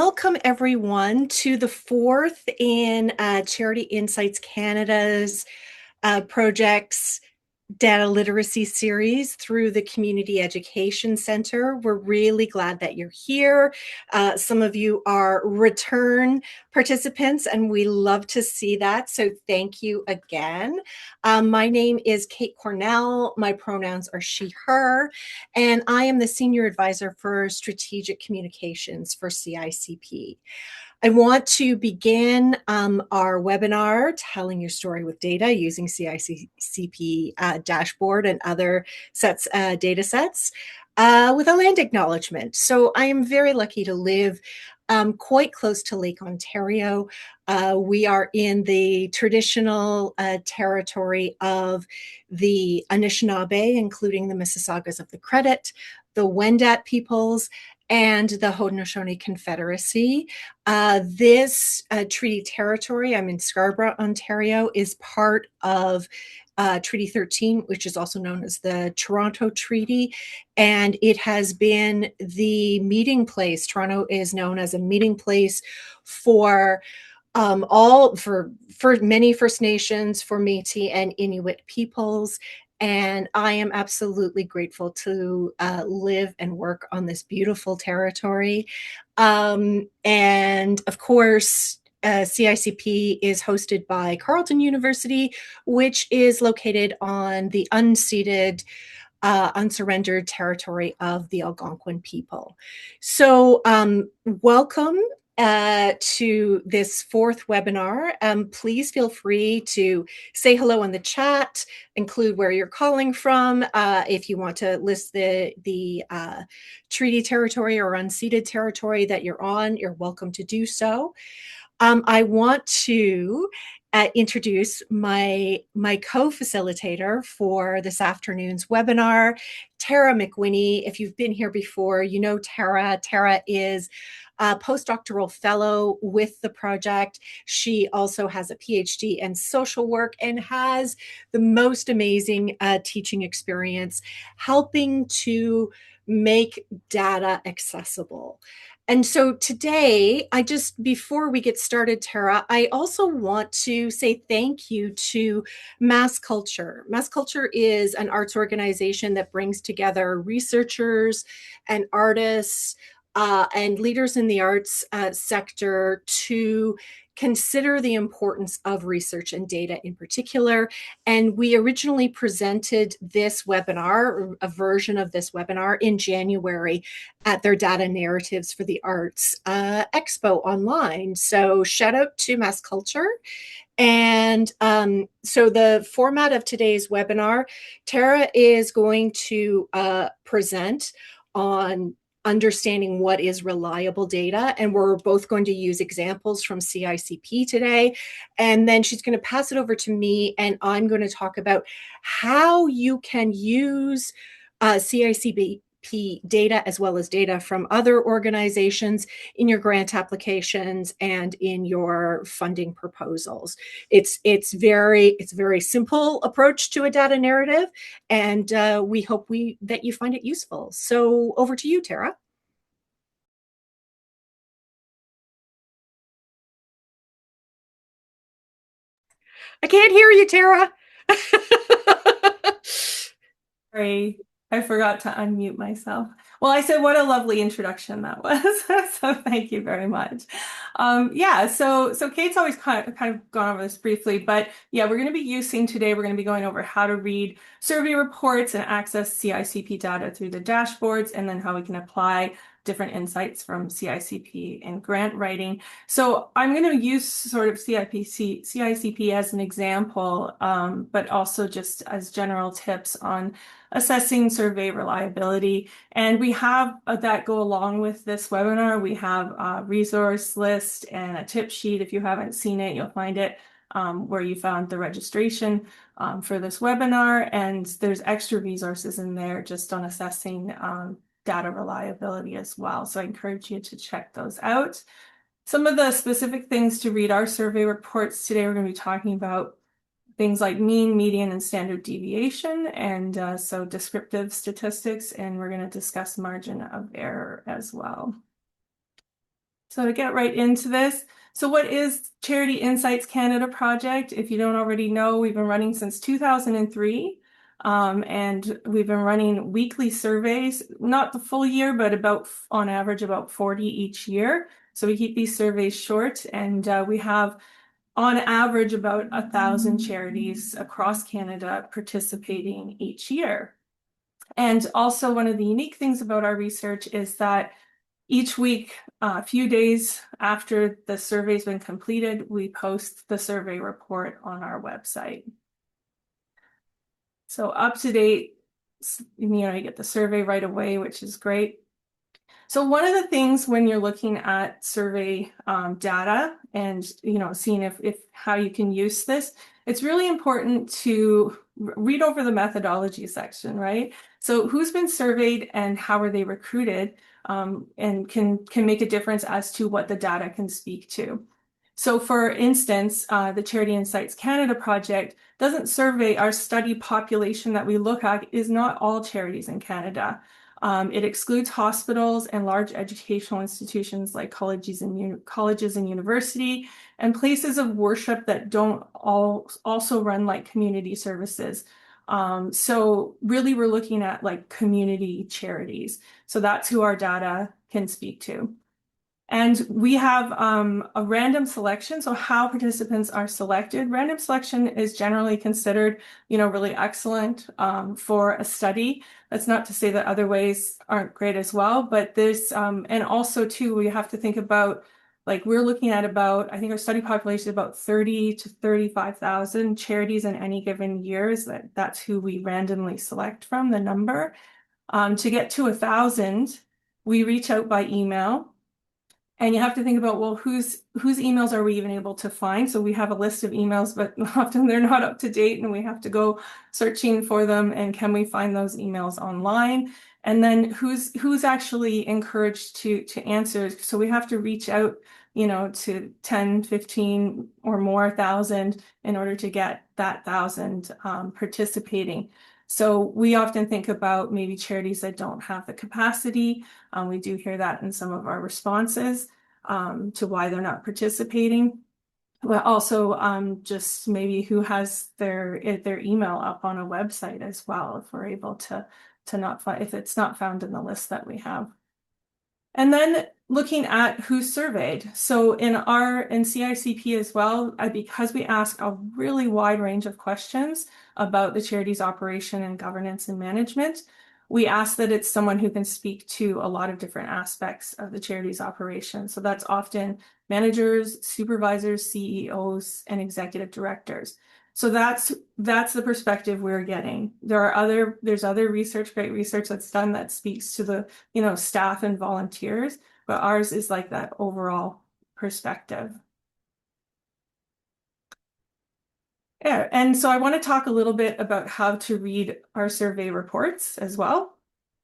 welcome everyone to the fourth in Charity Insights Canada's projects data literacy series through the Community Education Center. We're really glad that you're here. Some of you are return participants, and we love to see that. So thank you again. My name is Kate Cornell. My pronouns are she, her, and I am the Senior Advisor for Strategic Communications for CICP. I want to begin our webinar, Telling Your Story with Data, using CICP dashboard and other data sets, with a land acknowledgement. So I am very lucky to live quite close to Lake Ontario. We are in the traditional territory of the Anishinaabe, including the Mississaugas of the Credit, the Wendat peoples, and the Haudenosaunee Confederacy. This treaty territory, I'm in Scarborough, Ontario, is part of Treaty 13, which is also known as the Toronto Treaty, and it has been the meeting place. Toronto is known as a meeting place for for many First Nations, for Métis and Inuit peoples. And I am absolutely grateful to live and work on this beautiful territory. And of course, CICP is hosted by Carleton University, which is located on the unceded, unsurrendered territory of the Algonquin people. So welcome to this fourth webinar. Please feel free to say hello in the chat, include where you're calling from. If you want to list the treaty territory or unceded territory that you're on, you're welcome to do so. I want to introduce my co-facilitator for this afternoon's webinar, Tara McWhinney. If you've been here before, you know Tara. Tara is a postdoctoral fellow with the project. She also has a PhD in social work and has the most amazing teaching experience helping to make data accessible. And so today, before we get started, Tara, I also want to say thank you to Mass Culture. Mass Culture is an arts organization that brings together researchers and artists and leaders in the arts sector to consider the importance of research and data in particular. And we originally presented this webinar, a version of this webinar, in January at their Data Narratives for the Arts Expo online. So shout out to Mass Culture. And so the format of today's webinar, Tara is going to present on understanding what is reliable data. And we're both going to use examples from CICP today. And then she's going to pass it over to me, and I'm going to talk about how you can use CICP data as well as data from other organizations in your grant applications and in your funding proposals. It's a very simple approach to a data narrative, and we hope that you find it useful. So over to you, Tara. I can't hear you, Tara. Sorry, I forgot to unmute myself. Well, I said what a lovely introduction that was. So thank you very much. So Kate's always kind of gone over this briefly, but yeah, we're going to be going over how to read survey reports and access CICP data through the dashboards, and then how we can apply different insights from CICP in grant writing. So I'm going to use sort of CICP as an example, but also just as general tips on assessing survey reliability. And we have that go along with this webinar. We have a resource list and a tip sheet. If you haven't seen it, you'll find it where you found the registration for this webinar. And there's extra resources in there just on assessing data reliability as well. So I encourage you to check those out. Some of the specific things to read our survey reports today, we're going to be talking about things like mean, median, and standard deviation, and so descriptive statistics, and we're going to discuss margin of error as well. So to get right into this, so what is Charity Insights Canada project? If you don't already know, we've been running since 2003. And we've been running weekly surveys, not the full year, but about on average about 40 each year. So we keep these surveys short, and we have on average about 1,000 charities across Canada participating each year. And also one of the unique things about our research is that each week, a few days after the survey's been completed, we post the survey report on our website. So up to date, you get the survey right away, which is great. So one of the things when you're looking at survey data and seeing if how you can use this, it's really important to read over the methodology section, right? So who's been surveyed and how are they recruited, and can make a difference as to what the data can speak to. So for instance, the Charity Insights Canada project doesn't survey our study population that we look at is not all charities in Canada. It excludes hospitals and large educational institutions like colleges and university and places of worship that don't also run like community services. So really we're looking at like community charities. So that's who our data can speak to. And we have a random selection. So how participants are selected. Random selection is generally considered, really excellent for a study. That's not to say that other ways aren't great as well, but this, and also too, we have to think about, like we're looking at about, I think our study population is about 30 to 35,000 charities in any given year. That's who we randomly select from, the number. To get to 1,000, we reach out by email. And you have to think about, well, whose emails are we even able to find? So we have a list of emails, but often they're not up to date and we have to go searching for them. And can we find those emails online? And then who's actually encouraged to answer? So we have to reach out, to 10, 15 or more thousand in order to get that 1,000 participating. So we often think about maybe charities that don't have the capacity. We do hear that in some of our responses to why they're not participating. But also just maybe who has their email up on a website as well, if we're able to not find, if it's not found in the list that we have. And then looking at who surveyed. So in CICP as well, because we ask a really wide range of questions about the charity's operation and governance and management, we ask that it's someone who can speak to a lot of different aspects of the charity's operation. So that's often managers, supervisors, CEOs, and executive directors. So that's the perspective we're getting. There's other research, great research that's done that speaks to the, staff and volunteers, but ours is like that overall perspective. Yeah, and so I want to talk a little bit about how to read our survey reports as well.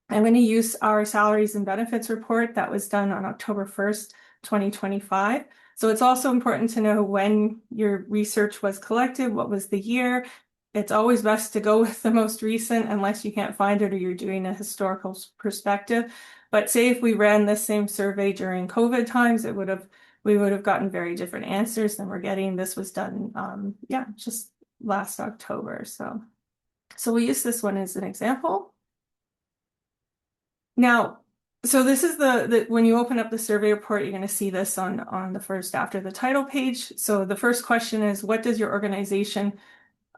I'm going to use our salaries and benefits report that was done on October 1st, 2025. So it's also important to know when your research was collected, what was the year. It's always best to go with the most recent unless you can't find it or you're doing a historical perspective. But say if we ran this same survey during COVID times, we would have gotten very different answers than we're getting. This was done, just last October. So we'll use this one as an example. Now, so this is when you open up the survey report, you're going to see this on the first after the title page. So the first question is, what does your organization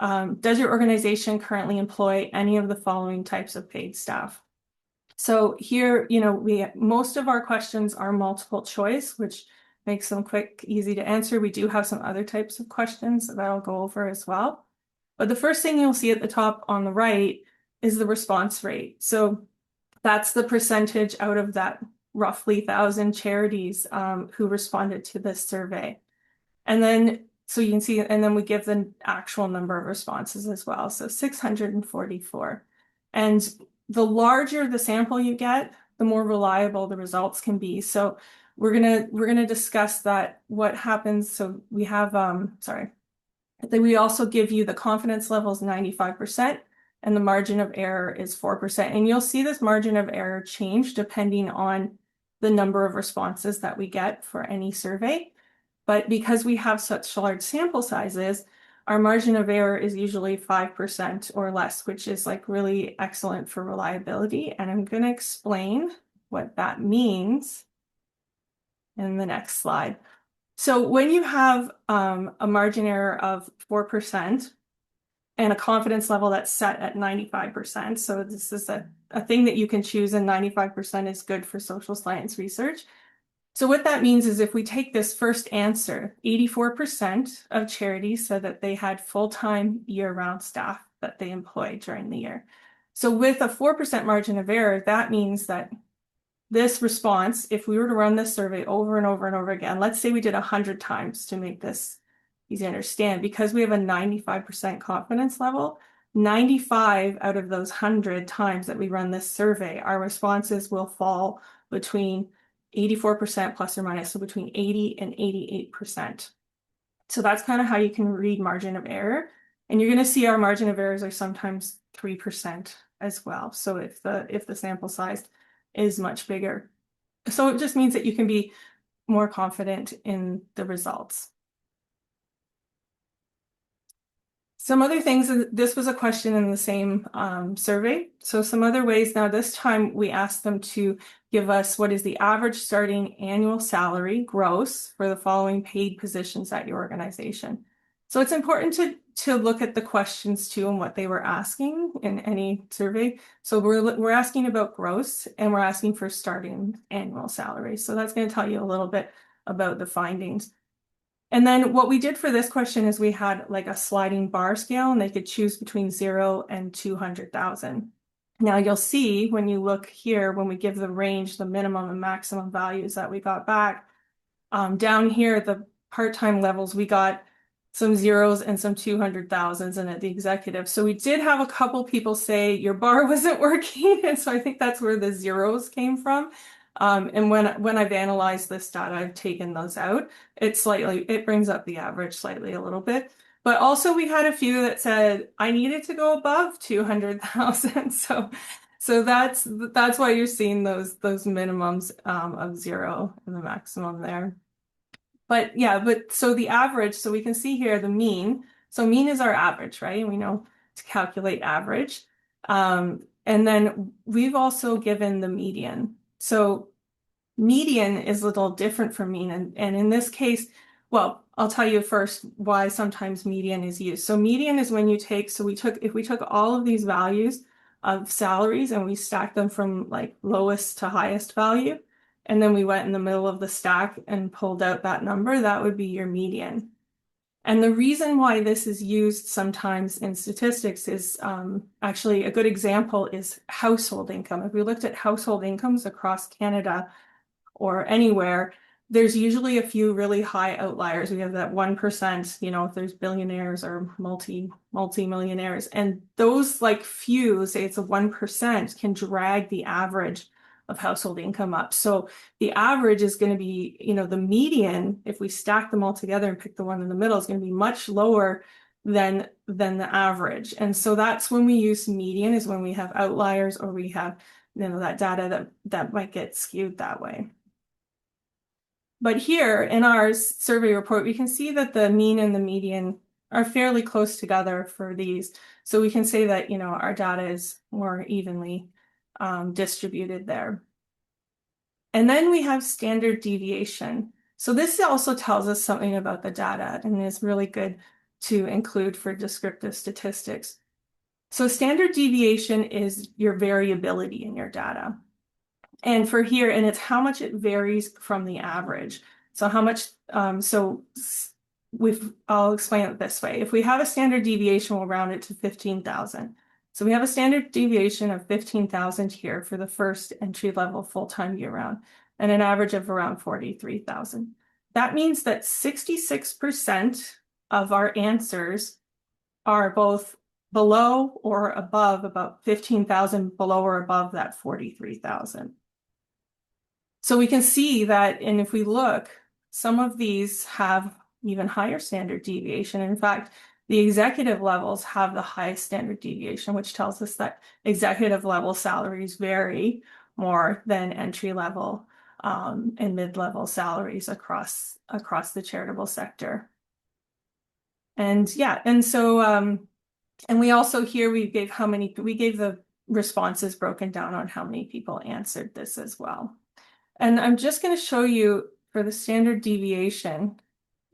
currently employ any of the following types of paid staff? So here, most of our questions are multiple choice, which makes them quick, easy to answer. We do have some other types of questions that I'll go over as well. But the first thing you'll see at the top on the right is the response rate. So that's the percentage out of that roughly 1,000 charities who responded to this survey. And then, so you can see, and then we give the actual number of responses as well. So 644. And the larger the sample you get, the more reliable the results can be. So we're gonna discuss that, what happens. So we have, then we also give you the confidence level is 95%. And the margin of error is 4%. And you'll see this margin of error change depending on the number of responses that we get for any survey. But because we have such large sample sizes, our margin of error is usually 5% or less, which is like really excellent for reliability. And I'm going to explain what that means in the next slide. So when you have a margin error of 4% and a confidence level that's set at 95%, so this is a thing that you can choose, and 95% is good for social science research. So what that means is if we take this first answer, 84% of charities said that they had full-time year-round staff that they employed during the year. So with a 4% margin of error, that means that this response, if we were to run this survey over and over and over again, let's say we did 100 times to make this easy to understand, because we have a 95% confidence level, 95 out of those 100 times that we run this survey, our responses will fall between 84% plus or minus, so between 80 and 88%. So that's kind of how you can read margin of error. And you're going to see our margin of errors are sometimes 3% as well. So if the sample size is much bigger. So it just means that you can be more confident in the results. Some other things, this was a question in the same survey. So some other ways, now this time we asked them to give us what is the average starting annual salary gross for the following paid positions at your organization. So it's important to look at the questions too and what they were asking in any survey. So we're asking about gross, and we're asking for starting annual salary. So that's going to tell you a little bit about the findings. And then what we did for this question is we had like a sliding bar scale, and they could choose between 0 and 200,000. Now you'll see when you look here, when we give the range, the minimum and maximum values that we got back, down here, the part-time levels, we got some zeros and some 200,000s and at the executive. So we did have a couple people say your bar wasn't working. And so I think that's where the zeros came from. And when I've analyzed this data, I've taken those out. It brings up the average slightly a little bit. But also we had a few that said I needed to go above 200,000. So that's why you're seeing those minimums of 0 and the maximum there. But yeah, so the average, so we can see here the mean. So mean is our average, right? And we know to calculate average. And then we've also given the median. So median is a little different from mean. And in this case, well, I'll tell you first why sometimes median is used. So median is when you take, if we took all of these values of salaries and we stacked them from like lowest to highest value, and then we went in the middle of the stack and pulled out that number, that would be your median. And the reason why this is used sometimes in statistics is actually a good example is household income. If we looked at household incomes across Canada or anywhere, there's usually a few really high outliers. We have that 1%, if there's billionaires or multi-millionaires, and those like few, say it's a 1%, can drag the average of household income up. So the average is going to be, the median, if we stack them all together and pick the one in the middle, is going to be much lower than the average. And so that's when we use median, is when we have outliers or we have, that data that might get skewed that way. But here in our survey report, we can see that the mean and the median are fairly close together for these. So we can say that, our data is more evenly distributed there. And then we have standard deviation. So this also tells us something about the data and is really good to include for descriptive statistics. So standard deviation is your variability in your data. And for here, and it's how much it varies from the average. So how much, I'll explain it this way. If we have a standard deviation, we'll round it to 15,000. So we have a standard deviation of 15,000 here for the first entry level full-time year-round, and an average of around 43,000. That means that 66% of our answers are both below or above, about 15,000 below or above that 43,000. So we can see that, and if we look, some of these have even higher standard deviation. In fact, the executive levels have the highest standard deviation, which tells us that executive level salaries vary more than entry level and mid-level salaries across the charitable sector. And yeah, and so and we also here we gave the responses broken down on how many people answered this as well. And I'm just going to show you for the standard deviation,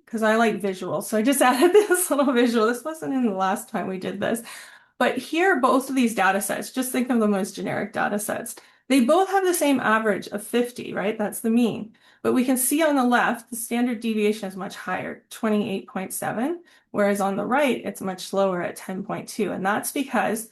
because I like visuals. So I just added this little visual. This wasn't in the last time we did this. But here, both of these data sets, just think of them as generic data sets. They both have the same average of 50, right? That's the mean. But we can see on the left, the standard deviation is much higher, 28.7, whereas on the right, it's much lower at 10.2. And that's because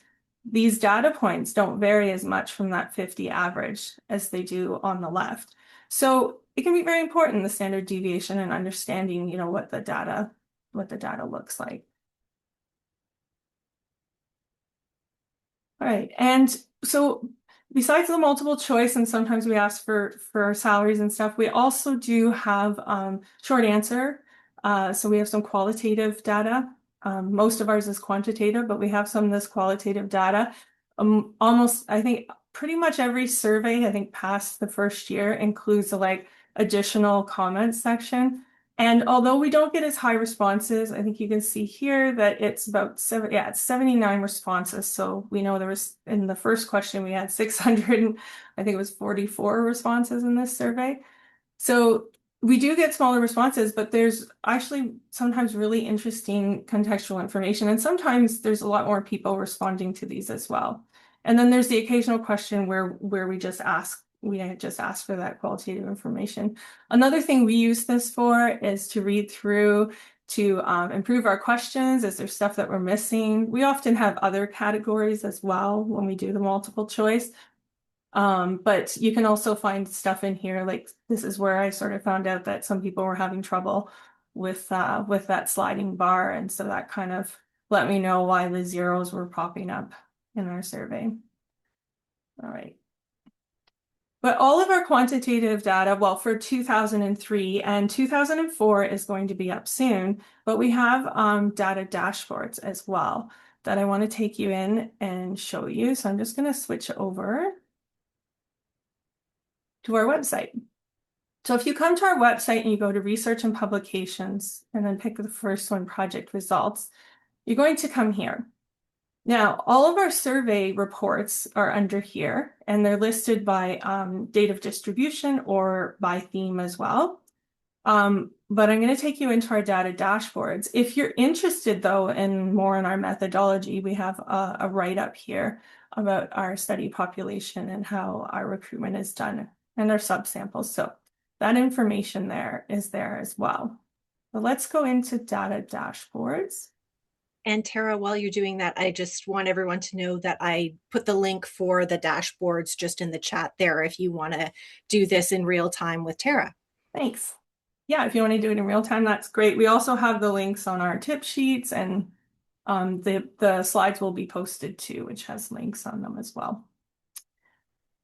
these data points don't vary as much from that 50 average as they do on the left. So it can be very important, the standard deviation, and understanding, what the data looks like. All right, and so besides the multiple choice, and sometimes we ask for salaries and stuff, we also do have short answer. So we have some qualitative data. Most of ours is quantitative, but we have some of this qualitative data. Almost, I think, pretty much every survey, I think, past the first year includes the additional comments section. And although we don't get as high responses, I think you can see here that it's about it's 79 responses. So we know there was, in the first question, we had 600, I think it was 44 responses in this survey. So we do get smaller responses, but there's actually sometimes really interesting contextual information. And sometimes there's a lot more people responding to these as well. And then there's the occasional question where we just ask for that qualitative information. Another thing we use this for is to read through to improve our questions. Is there stuff that we're missing? We often have other categories as well when we do the multiple choice. But you can also find stuff in here, like this is where I sort of found out that some people were having trouble with that sliding bar. And so that kind of let me know why the zeros were popping up in our survey. All right. But all of our quantitative data, well, for 2003 and 2004 is going to be up soon, but we have data dashboards as well that I want to take you in and show you. So I'm just going to switch over to our website. So if you come to our website and you go to research and publications and then pick the first one, project results, you're going to come here. Now, all of our survey reports are under here, and they're listed by date of distribution or by theme as well. But I'm going to take you into our data dashboards. If you're interested, though, in more in our methodology, we have a write-up here about our study population and how our recruitment is done and our subsamples. So that information there is there as well. So let's go into data dashboards. And Tara, while you're doing that, I just want everyone to know that I put the link for the dashboards just in the chat there if you want to do this in real time with Tara. Thanks. Yeah, if you want to do it in real time, that's great. We also have the links on our tip sheets, and the slides will be posted too, which has links on them as well.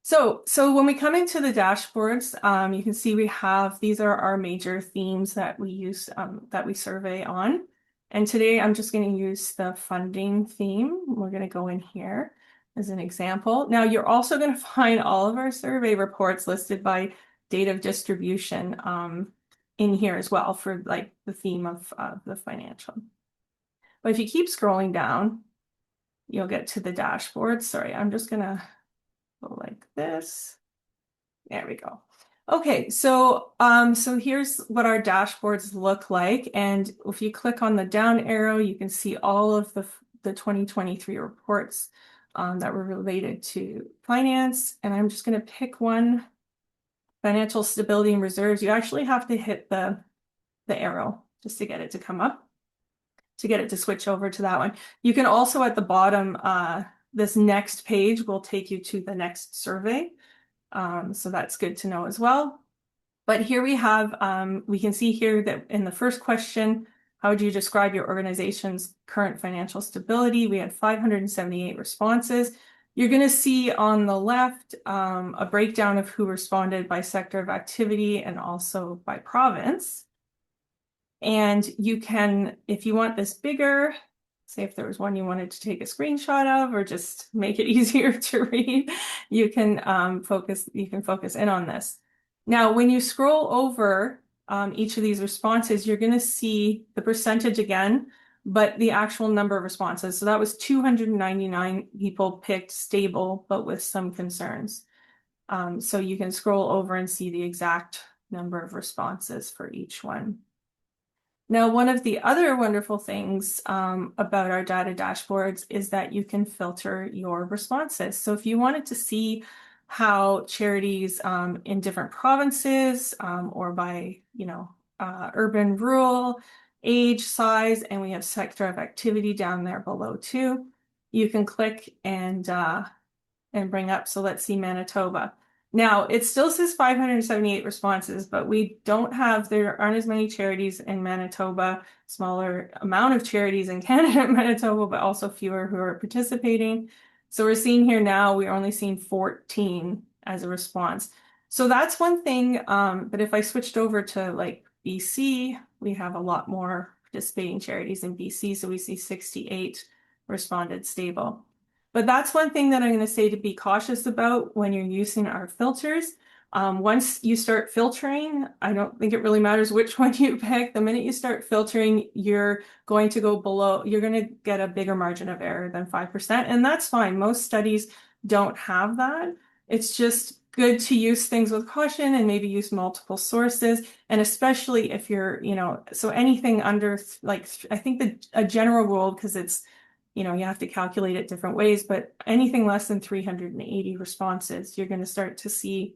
So when we come into the dashboards, you can see these are our major themes that we use, that we survey on. And today I'm just going to use the funding theme. We're going to go in here as an example. Now you're also going to find all of our survey reports listed by date of distribution in here as well for the theme of the financial. But if you keep scrolling down, you'll get to the dashboard. Sorry, I'm just going to go like this. There we go. Okay, so here's what our dashboards look like. And if you click on the down arrow, you can see all of the 2023 reports that were related to finance. And I'm just going to pick one, financial stability and reserves. You actually have to hit the arrow just to get it to come up, to get it to switch over to that one. You can also at the bottom, this next page will take you to the next survey. So that's good to know as well. But here we have, we can see here that in the first question, how would you describe your organization's current financial stability? We had 578 responses. You're going to see on the left a breakdown of who responded by sector of activity and also by province. And you can, if you want this bigger, say if there was one you wanted to take a screenshot of or just make it easier to read, you can focus in on this. Now, when you scroll over each of these responses, you're going to see the percentage again, but the actual number of responses. So that was 299 people picked stable, but with some concerns. So you can scroll over and see the exact number of responses for each one. Now, one of the other wonderful things about our data dashboards is that you can filter your responses. So if you wanted to see how charities in different provinces or by, urban, rural, age, size, and we have sector of activity down there below too, you can click and bring up. So let's see Manitoba. Now, it still says 578 responses, but there aren't as many charities in Manitoba, smaller amount of charities in Canada and Manitoba, but also fewer who are participating. So we're seeing here now, we're only seeing 14 as a response. So that's one thing. But if I switched over to like BC, we have a lot more participating charities in BC. So we see 68 responded stable. But that's one thing that I'm going to say to be cautious about when you're using our filters. Once you start filtering, I don't think it really matters which one you pick. The minute you start filtering, you're going to go below, you're going to get a bigger margin of error than 5%. And that's fine. Most studies don't have that. It's just good to use things with caution and maybe use multiple sources. And especially if you're, so anything under, like, I think a general rule, because it's, you have to calculate it different ways, but anything less than 380 responses, you're going to start to see,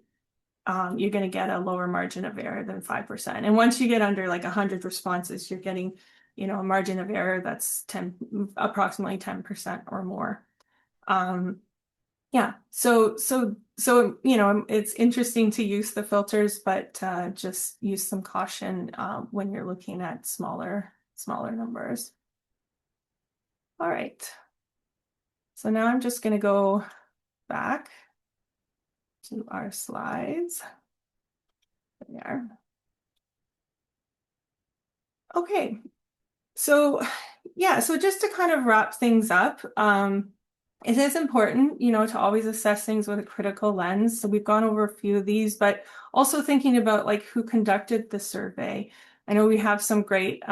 you're going to get a lower margin of error than 5%. And once you get under like 100 responses, you're getting, a margin of error that's approximately 10% or more. Yeah, so it's interesting to use the filters, but just use some caution when you're looking at smaller numbers. All right. So now I'm just going to go back to our slides. There. Okay. So yeah, so just to kind of wrap things up, it is important, to always assess things with a critical lens. So we've gone over a few of these, but also thinking about like who conducted the survey. I know we have some great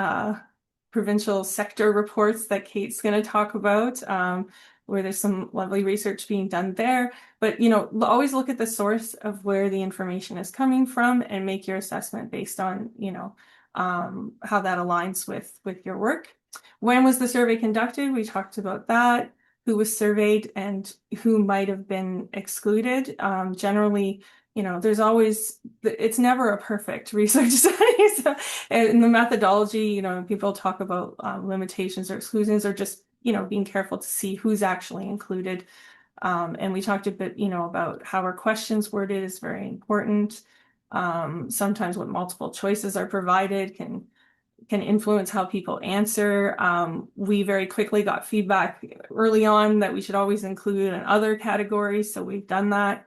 provincial sector reports that Kate's going to talk about, where there's some lovely research being done there. But, always look at the source of where the information is coming from and make your assessment based on, how that aligns with your work. When was the survey conducted? We talked about that. Who was surveyed and who might have been excluded. Generally, there's always, it's never a perfect research study. So, in the methodology, people talk about limitations or exclusions or just, being careful to see who's actually included. And we talked a bit, about how our questions worded is very important. Sometimes what multiple choices are provided can influence how people answer. We very quickly got feedback early on that we should always include in other categories, so we've done that.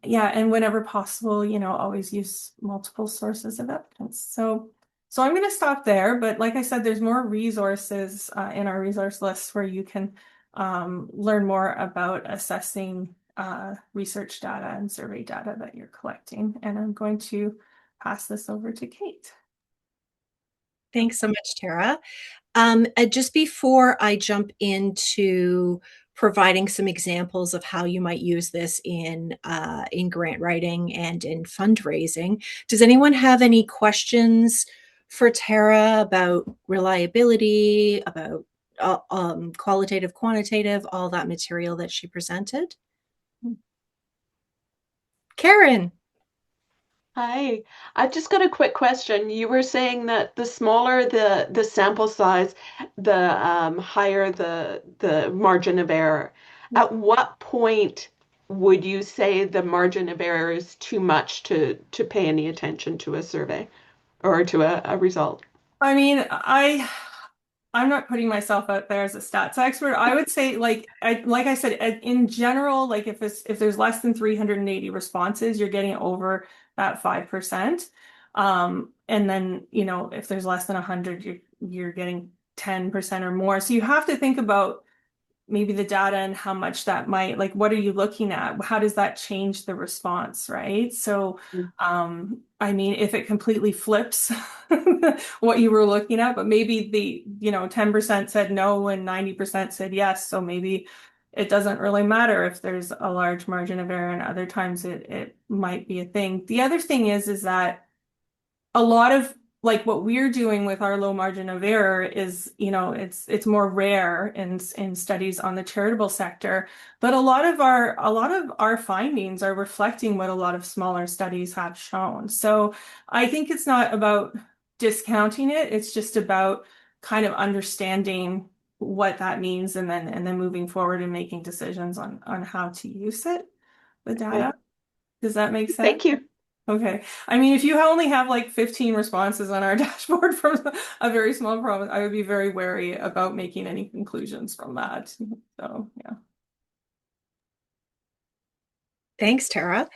Yeah, and whenever possible, always use multiple sources of evidence. So I'm going to stop there, but like I said, there's more resources in our resource list where you can learn more about assessing research data and survey data that you're collecting. And I'm going to pass this over to Kate. Thanks so much, Tara. Just before I jump into providing some examples of how you might use this in grant writing and in fundraising, does anyone have any questions for Tara about reliability, about qualitative, quantitative, all that material that she presented? Karen. Hi, I've just got a quick question. You were saying that the smaller the sample size, the higher the margin of error. At what point would you say the margin of error is too much to pay any attention to a survey or to a result? I mean, I'm not putting myself out there as a stats expert. I would say, like I said, in general, like if there's less than 380 responses, you're getting over that 5%. And then, if there's less than 100, you're getting 10% or more. So you have to think about maybe the data and how much that might, like, what are you looking at? How does that change the response, right? So, I mean, if it completely flips what you were looking at, but maybe the, 10% said no and 90% said yes. So maybe it doesn't really matter if there's a large margin of error, and other times it might be a thing. The other thing is that a lot of like what we're doing with our low margin of error is, it's more rare in studies on the charitable sector, but a lot of our findings are reflecting what a lot of smaller studies have shown. So I think it's not about discounting it, it's just about kind of understanding what that means, and then moving forward and making decisions on how to use it, the data. Does that make sense? Thank you. Okay. I mean, if you only have like 15 responses on our dashboard from a very small province, I would be very wary about making any conclusions from that. So, yeah. Thanks, Tara.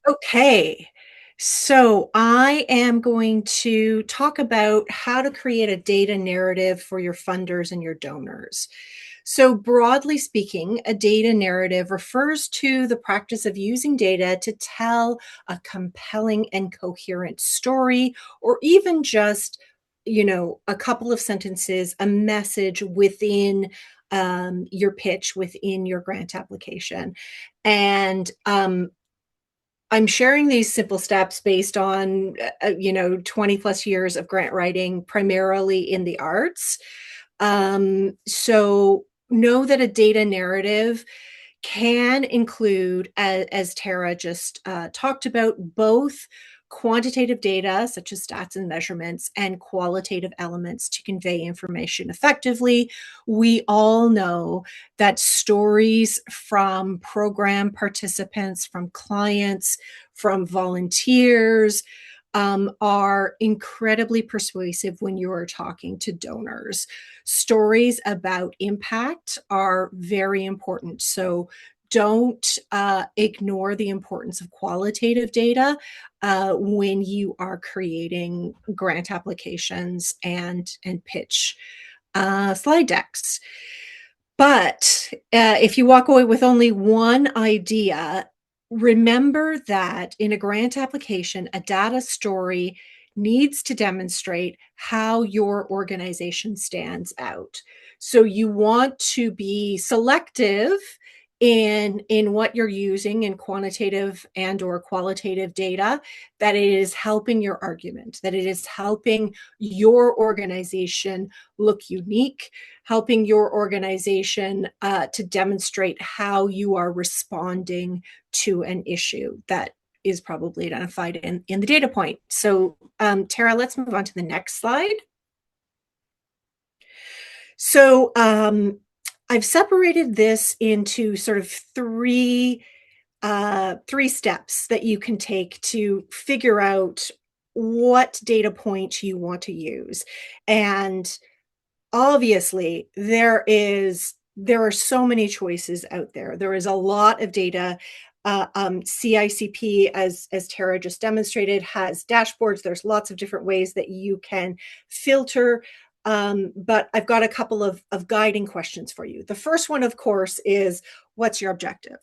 Okay. So I am going to talk about how to create a data narrative for your funders and your donors. So broadly speaking, a data narrative refers to the practice of using data to tell a compelling and coherent story, or even just, a couple of sentences, a message within your pitch, within your grant application. And I'm sharing these simple steps based on, 20 plus years of grant writing, primarily in the arts. So know that a data narrative can include, as Tara just talked about, both quantitative data, such as stats and measurements, and qualitative elements to convey information effectively. We all know that stories from program participants, from clients, from volunteers, are incredibly persuasive when you are talking to donors. Stories about impact are very important. So don't ignore the importance of qualitative data when you are creating grant applications and pitch slide decks. But if you walk away with only one idea, remember that in a grant application, a data story needs to demonstrate how your organization stands out. So you want to be selective in what you're using in quantitative and or qualitative data, that it is helping your argument, that it is helping your organization look unique, helping your organization to demonstrate how you are responding to an issue that is probably identified in the data point. So Tara, let's move on to the next slide. So I've separated this into sort of three steps that you can take to figure out what data point you want to use. And obviously, there are so many choices out there. There is a lot of data. CICP, as Tara just demonstrated, has dashboards. There's lots of different ways that you can filter. But I've got a couple of guiding questions for you. The first one, of course, is what's your objective?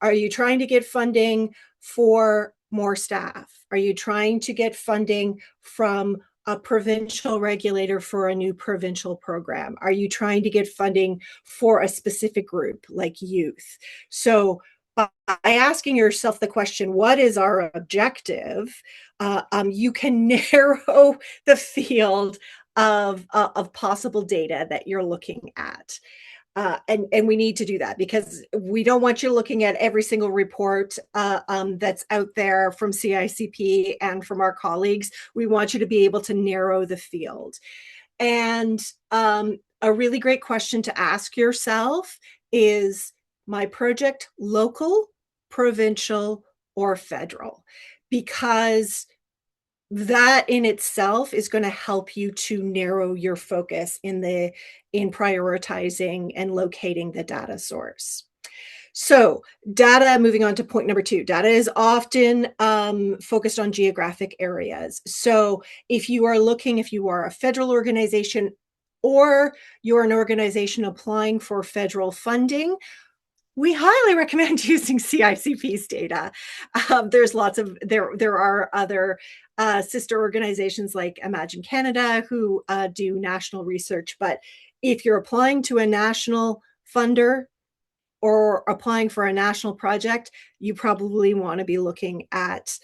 Are you trying to get funding for more staff? Are you trying to get funding from a provincial regulator for a new provincial program? Are you trying to get funding for a specific group like youth? So by asking yourself the question, what is our objective? You can narrow the field of possible data that you're looking at. And we need to do that because we don't want you looking at every single report that's out there from CICP and from our colleagues. We want you to be able to narrow the field. And a really great question to ask yourself is, my project local, provincial, or federal? Because that in itself is going to help you to narrow your focus in prioritizing and locating the data source. So data, moving on to point number 2, data is often focused on geographic areas. So if you are a federal organization, or you're an organization applying for federal funding, we highly recommend using CICP's data. There are other sister organizations like Imagine Canada who do national research, but if you're applying to a national funder or applying for a national project, you probably want to be looking at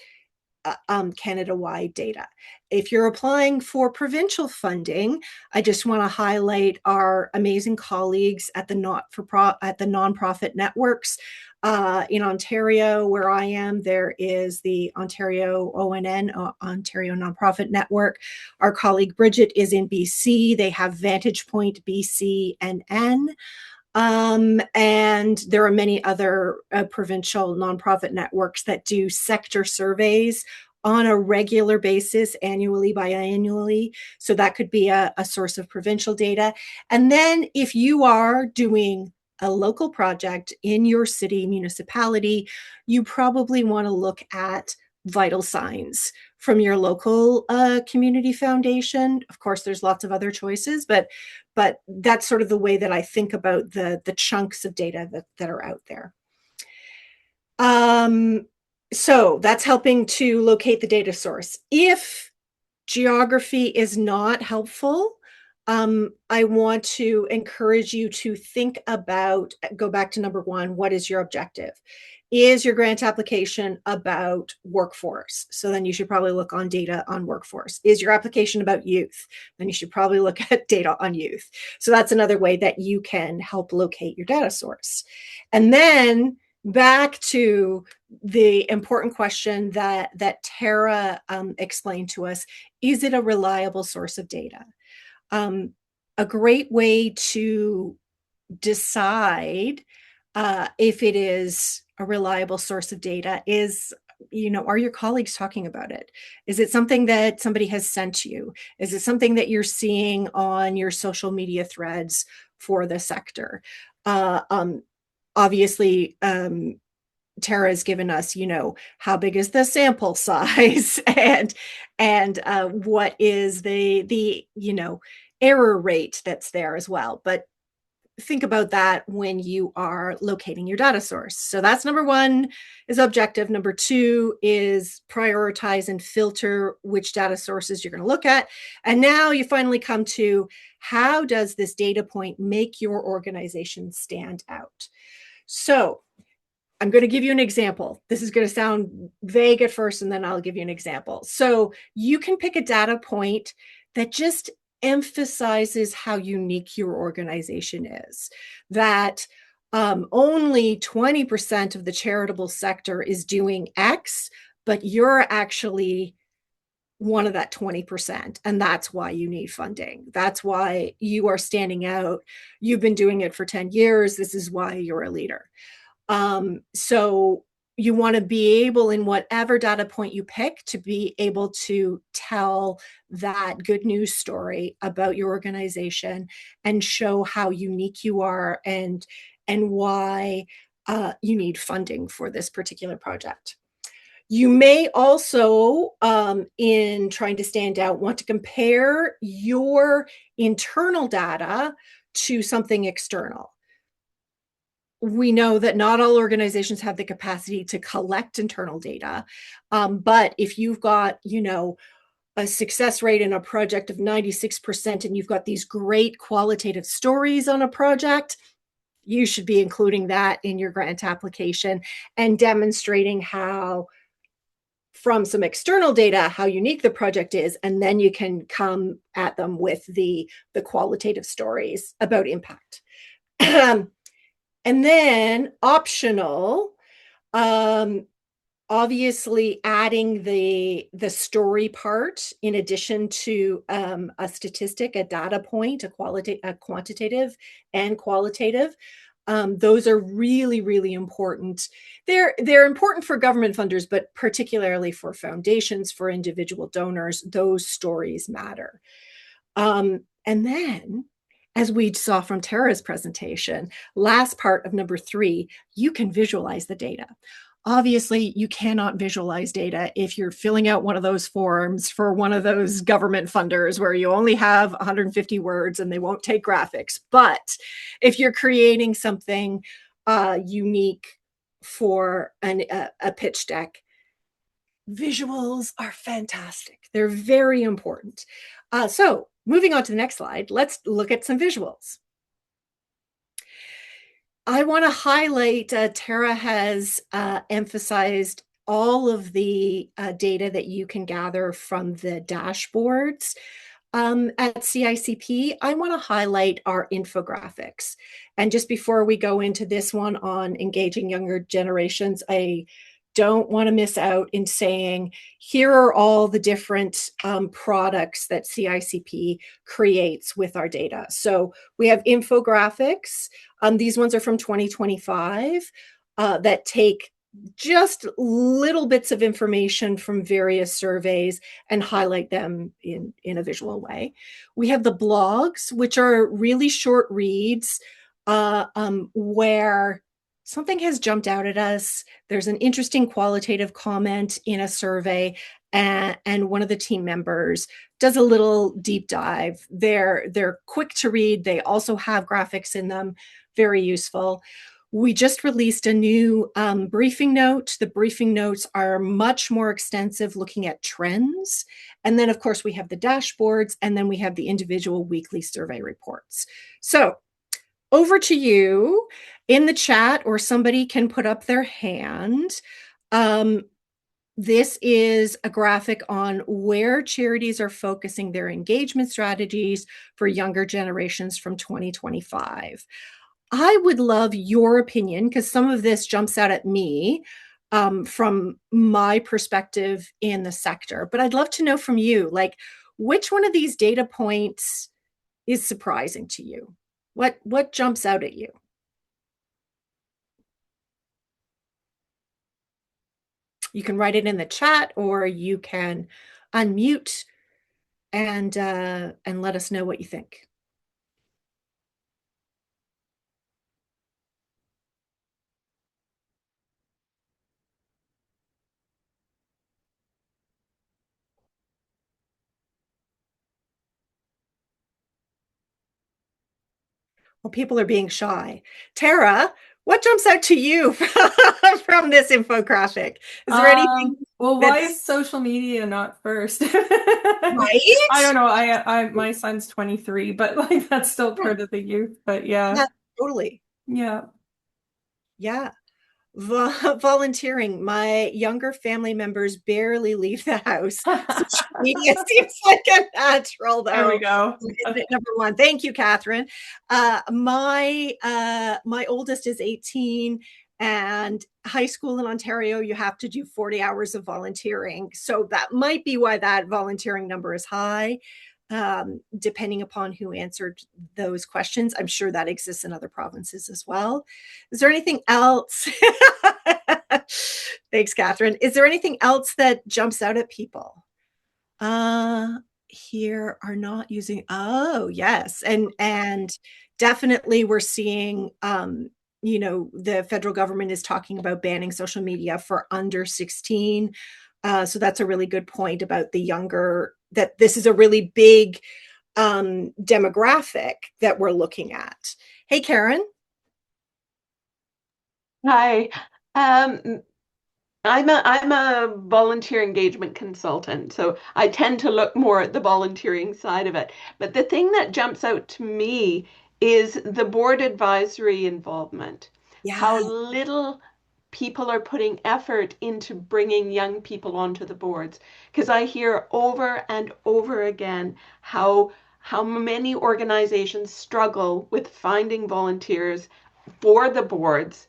Canada-wide data. If you're applying for provincial funding, I just want to highlight our amazing colleagues at the nonprofit networks. In Ontario, where I am, there is the Ontario ONN, Ontario Nonprofit Network. Our colleague Bridget is in BC. They have Vantage Point BC NN. And there are many other provincial nonprofit networks that do sector surveys on a regular basis, annually, biannually. So that could be a source of provincial data. And then if you are doing a local project in your city, municipality, you probably want to look at vital signs from your local community foundation. Of course, there's lots of other choices, but that's sort of the way that I think about the chunks of data that are out there. So that's helping to locate the data source. If geography is not helpful, I want to encourage you to think about, go back to number one, what is your objective? Is your grant application about workforce? So then you should probably look on data on workforce. Is your application about youth? Then you should probably look at data on youth. So that's another way that you can help locate your data source. And then back to the important question that Tara explained to us, is it a reliable source of data? A great way to decide if it is a reliable source of data is, are your colleagues talking about it? Is it something that somebody has sent you? Is it something that you're seeing on your social media threads for the sector? Obviously, Tara has given us, how big is the sample size and what is the error rate that's there as well. But think about that when you are locating your data source. So that's number one is objective. Number two is prioritize and filter which data sources you're going to look at. And now you finally come to, how does this data point make your organization stand out? So I'm going to give you an example. This is going to sound vague at first, and then I'll give you an example. So you can pick a data point that just emphasizes how unique your organization is, that only 20% of the charitable sector is doing X, but you're actually one of that 20%. And that's why you need funding. That's why you are standing out. You've been doing it for 10 years. This is why you're a leader. So you want to be able, in whatever data point you pick, to be able to tell that good news story about your organization and show how unique you are and why you need funding for this particular project. You may also, in trying to stand out, want to compare your internal data to something external. We know that not all organizations have the capacity to collect internal data. But if you've got, a success rate in a project of 96%, and you've got these great qualitative stories on a project, you should be including that in your grant application and demonstrating how, from some external data, how unique the project is. And then you can come at them with the qualitative stories about impact. And then optional, obviously adding the story part in addition to a statistic, a data point, a quantitative and qualitative. Those are really, really important. They're important for government funders, but particularly for foundations, for individual donors, those stories matter. And then, as we saw from Tara's presentation, last part of number 3, you can visualize the data. Obviously, you cannot visualize data if you're filling out one of those forms for one of those government funders where you only have 150 words and they won't take graphics. But if you're creating something unique for a pitch deck, visuals are fantastic. They're very important. So moving on to the next slide, let's look at some visuals. I want to highlight, Tara has emphasized all of the data that you can gather from the dashboards at CICP. I want to highlight our infographics. And just before we go into this one on engaging younger generations, I don't want to miss out in saying, here are all the different products that CICP creates with our data. So we have infographics. These ones are from 2025 that take just little bits of information from various surveys and highlight them in a visual way. We have the blogs, which are really short reads where something has jumped out at us. There's an interesting qualitative comment in a survey, and one of the team members does a little deep dive. They're quick to read. They also have graphics in them, very useful. We just released a new briefing note. The briefing notes are much more extensive, looking at trends. And then, of course, we have the dashboards, and then we have the individual weekly survey reports. So over to you in the chat, or somebody can put up their hand. This is a graphic on where charities are focusing their engagement strategies for younger generations from 2025. I would love your opinion, because some of this jumps out at me from my perspective in the sector. But I'd love to know from you, like, which one of these data points is surprising to you? What jumps out at you? You can write it in the chat, or you can unmute and let us know what you think. Well, people are being shy. Tara, what jumps out to you from this infographic? Is there anything well, why is social media not first? right? I don't know. My son's 23, but like that's still part of the youth. But yeah. Totally. Yeah. Yeah. Volunteering. My younger family members barely leave the house. Social media seems like a natural, though. There we go. Number one. Thank you, Catherine. My oldest is 18, and high school in Ontario, you have to do 40 hours of volunteering. So that might be why that volunteering number is high. Depending upon who answered those questions. I'm sure that exists in other provinces as well. Is there anything else? Thanks, Catherine. Is there anything else that jumps out at people? Here are not using, oh, yes. And definitely we're seeing, the federal government is talking about banning social media for under 16. So that's a really good point about the younger, that this is a really big demographic that we're looking at. Hey, Karen. Hi. I'm a volunteer engagement consultant, so I tend to look more at the volunteering side of it. But the thing that jumps out to me is the board advisory involvement. Yeah. How little people are putting effort into bringing young people onto the boards. Because I hear over and over again how many organizations struggle with finding volunteers for the boards,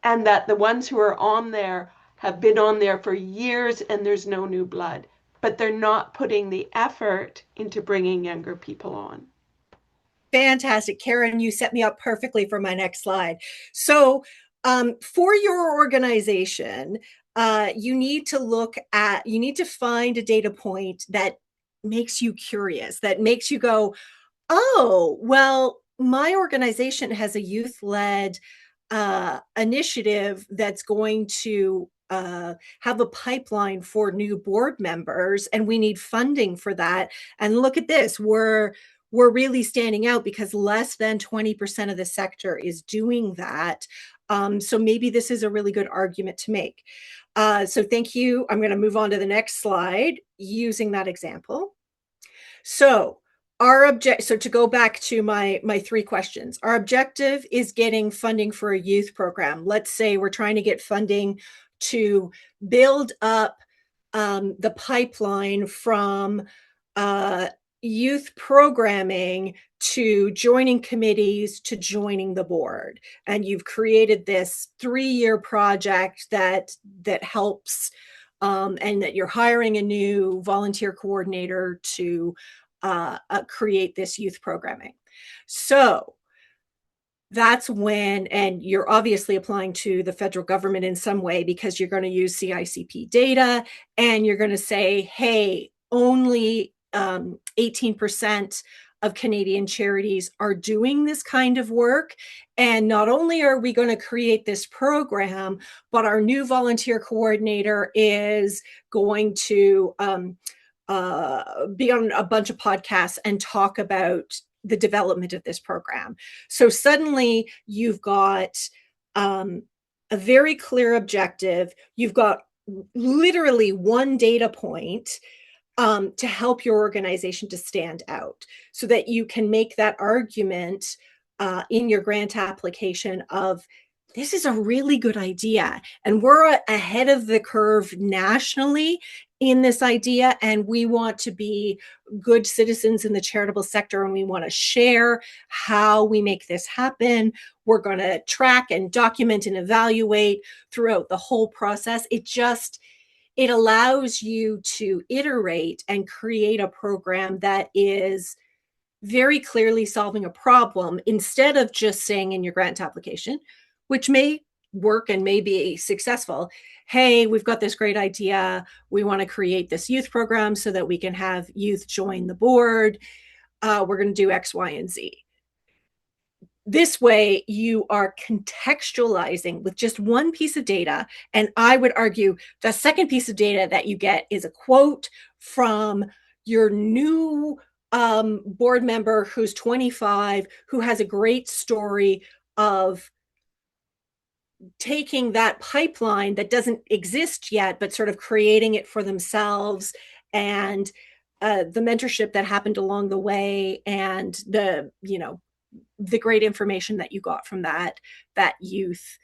and that the ones who are on there have been on there for years and there's no new blood, but they're not putting the effort into bringing younger people on. Fantastic. Karen, you set me up perfectly for my next slide. So for your organization, you need to find a data point that makes you curious, that makes you go, oh, well, my organization has a youth-led initiative that's going to have a pipeline for new board members, and we need funding for that. And look at this, we're really standing out because less than 20% of the sector is doing that. So maybe this is a really good argument to make. So thank you. I'm going to move on to the next slide using that example. So to go back to my three questions, our objective is getting funding for a youth program. Let's say we're trying to get funding to build up the pipeline from youth programming to joining committees to joining the board. And you've created this 3-year project that helps, and that you're hiring a new volunteer coordinator to create this youth programming. So that's when, and you're obviously applying to the federal government in some way because you're going to use CICP data, and you're going to say, hey, only 18% of Canadian charities are doing this kind of work. And not only are we going to create this program, but our new volunteer coordinator is going to be on a bunch of podcasts and talk about the development of this program. So suddenly you've got a very clear objective. You've got literally one data point to help your organization to stand out, so that you can make that argument in your grant application of, this is a really good idea, and we're ahead of the curve nationally in this idea, and we want to be good citizens in the charitable sector, and we want to share how we make this happen. We're going to track and document and evaluate throughout the whole process. It allows you to iterate and create a program that is very clearly solving a problem, instead of just saying in your grant application, which may work and may be successful, hey, we've got this great idea. We want to create this youth program so that we can have youth join the board. We're going to do X, Y, and Z. This way, you are contextualizing with just one piece of data. And I would argue the second piece of data that you get is a quote from your new board member who's 25, who has a great story of taking that pipeline that doesn't exist yet, but sort of creating it for themselves, and the mentorship that happened along the way, and the great information that you got from that youth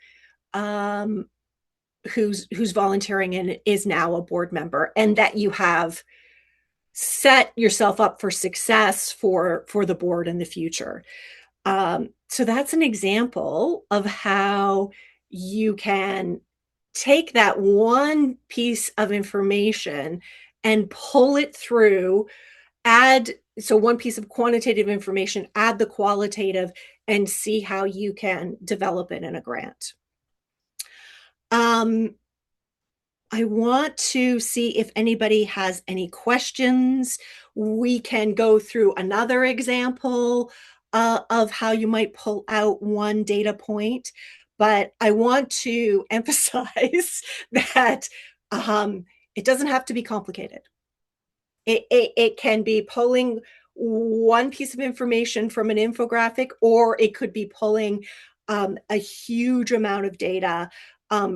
who's volunteering and is now a board member, and that you have set yourself up for success for the board in the future. So that's an example of how you can take that one piece of information and pull it through, so one piece of quantitative information, add the qualitative, and see how you can develop it in a grant. I want to see if anybody has any questions. We can go through another example of how you might pull out one data point, but I want to emphasize that it doesn't have to be complicated. It can be pulling one piece of information from an infographic, or it could be pulling a huge amount of data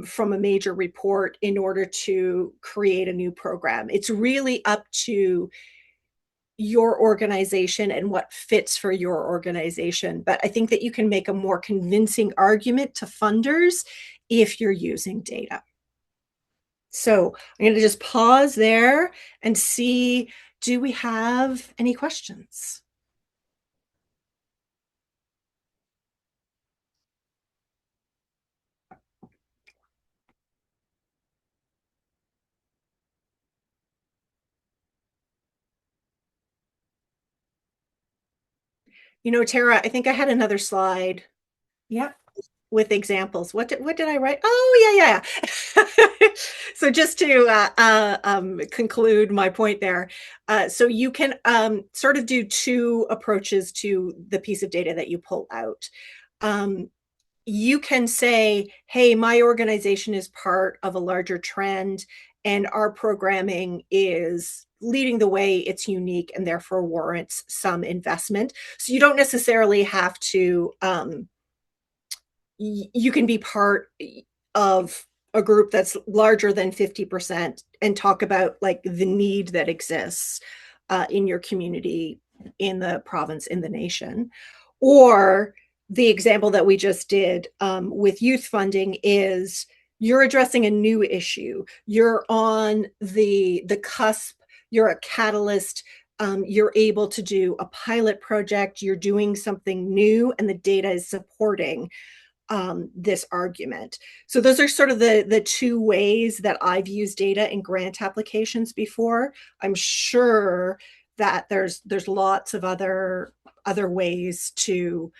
from a major report in order to create a new program. It's really up to your organization and what fits for your organization. But I think that you can make a more convincing argument to funders if you're using data. So I'm going to just pause there and see, do we have any questions? Tara, I think I had another slide. Yep. With examples. What did I write? Oh, yeah. So just to conclude my point there, so you can sort of do two approaches to the piece of data that you pull out. you can say, hey, my organization is part of a larger trend and our programming is leading the way, it's unique and therefore warrants some investment. So you don't necessarily have to, you can be part of a group that's larger than 50% and talk about like the need that exists in your community, in the province, in the nation. Or the example that we just did with youth funding is you're addressing a new issue. You're on the cusp. You're a catalyst. You're able to do a pilot project. You're doing something new, and the data is supporting this argument. So those are sort of the two ways that I've used data in grant applications before. I'm sure that there's lots of other ways to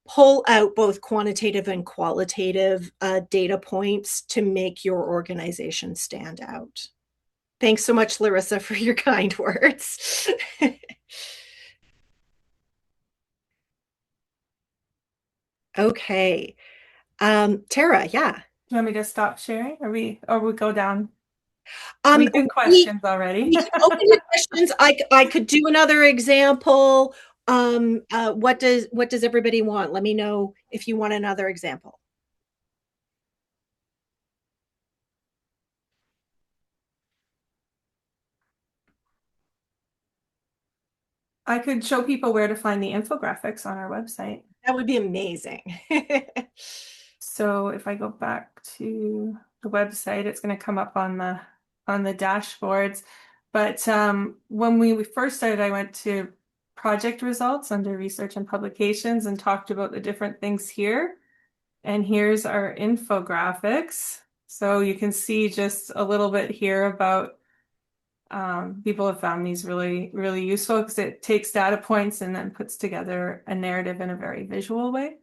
pull out both quantitative and qualitative data points to make your organization stand out. Thanks so much, Larissa, for your kind words. Okay. Tara, yeah. Do you want me to stop sharing? Or we go down? Um, We did we, questions already. we can open to questions. I could do another example. What does everybody want? Let me know if you want another example. I could show people where to find the infographics on our website. That would be amazing. So if I go back to the website, it's going to come up on the dashboards. But when we first started, I went to project results under research and publications and talked about the different things here. And here's our infographics. So you can see just a little bit here about people have found these really, really useful because it takes data points and then puts together a narrative in a very visual way.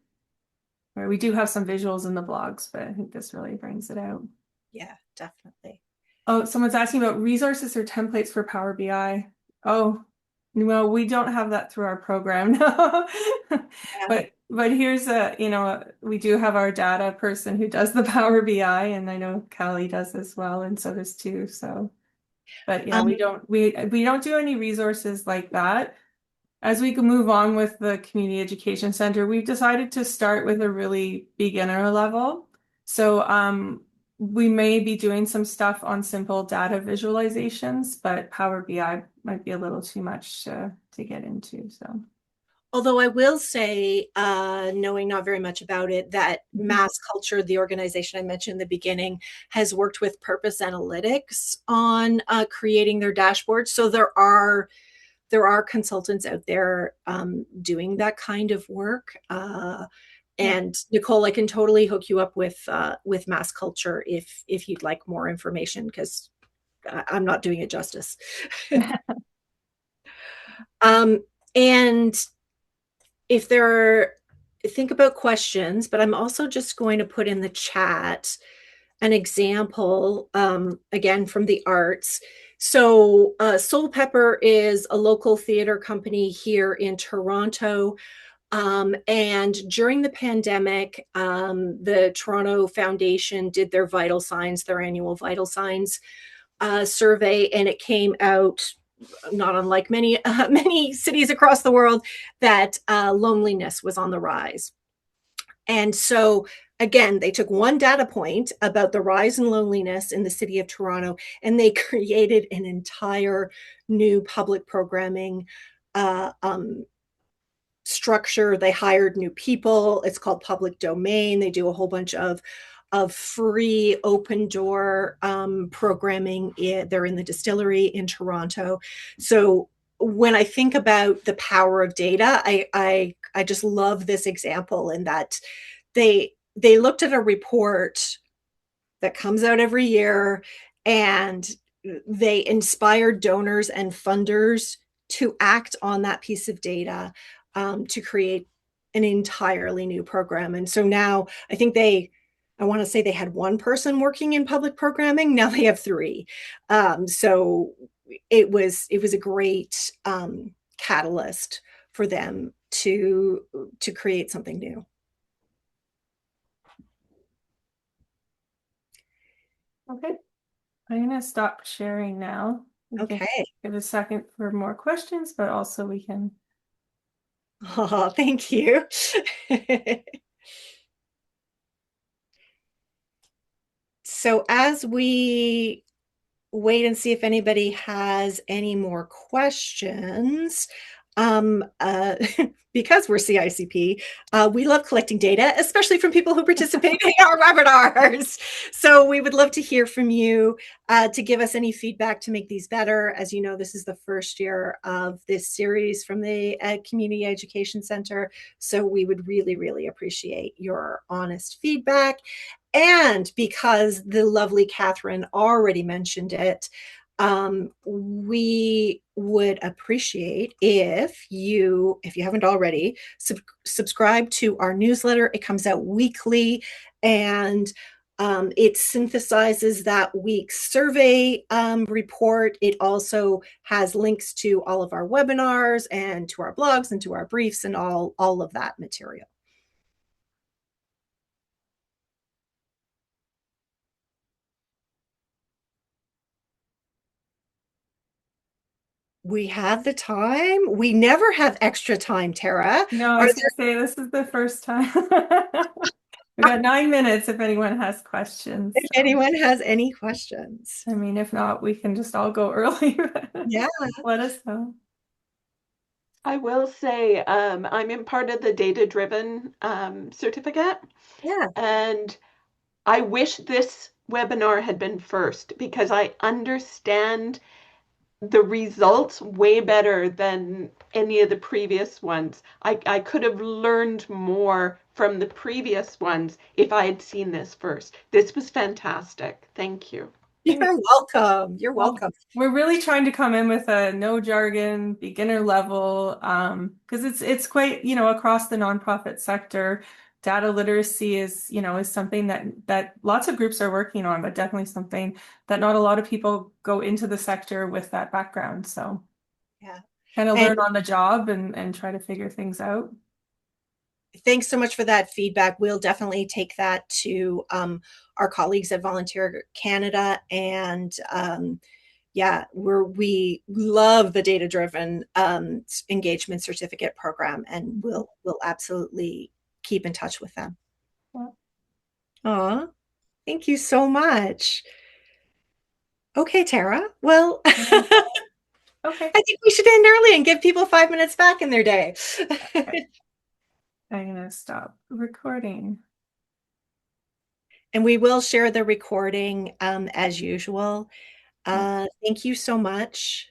Where we do have some visuals in the blogs, but I think this really brings it out. Yeah, definitely. Oh, someone's asking about resources or templates for Power BI. Oh, well, we don't have that through our program now. Yeah. But here's we do have our data person who does the Power BI, and I know Callie does as well, and so does too. So, but yeah, we don't do any resources like that. As we can move on with the Community Education Center, we've decided to start with a really beginner level. So we may be doing some stuff on simple data visualizations, but Power BI might be a little too much to get into. So, Although I will say, knowing not very much about it, that Mass Culture, the organization I mentioned in the beginning, has worked with Purpose Analytics on creating their dashboards. So there are consultants out there doing that kind of work. And Nicole, I can totally hook you up with Mass Culture if you'd like more information, because I'm not doing it justice. And if there are, think about questions, but I'm also just going to put in the chat an example, again, from the arts. So Soul Pepper is a local theater company here in Toronto. And during the pandemic, the Toronto Foundation did their vital signs, their annual vital signs survey, and it came out, not unlike many many cities across the world, that loneliness was on the rise. And so again, they took one data point about the rise in loneliness in the city of Toronto, and they created an entire new public programming structure. They hired new people. It's called public domain. They do a whole bunch of free open door programming. They're in the distillery in Toronto. So when I think about the power of data, I just love this example in that they looked at a report that comes out every year, and they inspired donors and funders to act on that piece of data to create an entirely new program. And so now I think I want to say they had one person working in public programming. Now they have three. So it was a great catalyst for them to create something new. Okay, I'm gonna stop sharing now. We can Okay. give a second for more questions, but also we can. Oh, thank you. So as we wait and see if anybody has any more questions. Because we're CICP, we love collecting data, especially from people who participate in our webinars. So we would love to hear from you to give us any feedback to make these better. As you know, this is the first year of this series from the Community Education Center. So we would really, really appreciate your honest feedback. And because the lovely Catherine already mentioned it, we would appreciate if you haven't already, subscribe to our newsletter. It comes out weekly, and it synthesizes that week's survey report. It also has links to all of our webinars and to our blogs and to our briefs and all of that material. We have the time. We never have extra time, Tara. No, I Are was gonna say this is the first time. We got 9 minutes if anyone has questions. If anyone has any questions? I mean, if not, we can just all go early. Yeah. Let us know. I will say I'm in part of the data-driven certificate, Yeah. and I wish this webinar had been first because I understand the results way better than any of the previous ones. I could have learned more from the previous ones if I had seen this first. This was fantastic. Thank you. You're welcome. You're Well, welcome. we're really trying to come in with a no jargon, beginner level, because it's quite, across the nonprofit sector. Data literacy is something that lots of groups are working on, but definitely something that not a lot of people go into the sector with that background. So Yeah. kind of And learn on the job and try to figure things out. thanks so much for that feedback. We'll definitely take that to our colleagues at Volunteer Canada. And yeah, we love the data-driven engagement certificate program, and we'll absolutely keep in touch with them. Yeah. Aw, thank you so much. Okay, Tara. Well, Okay. I think we should end early and give people 5 minutes back in their day. Okay. I'm gonna stop recording. And we will share the recording as usual. Thank you so much.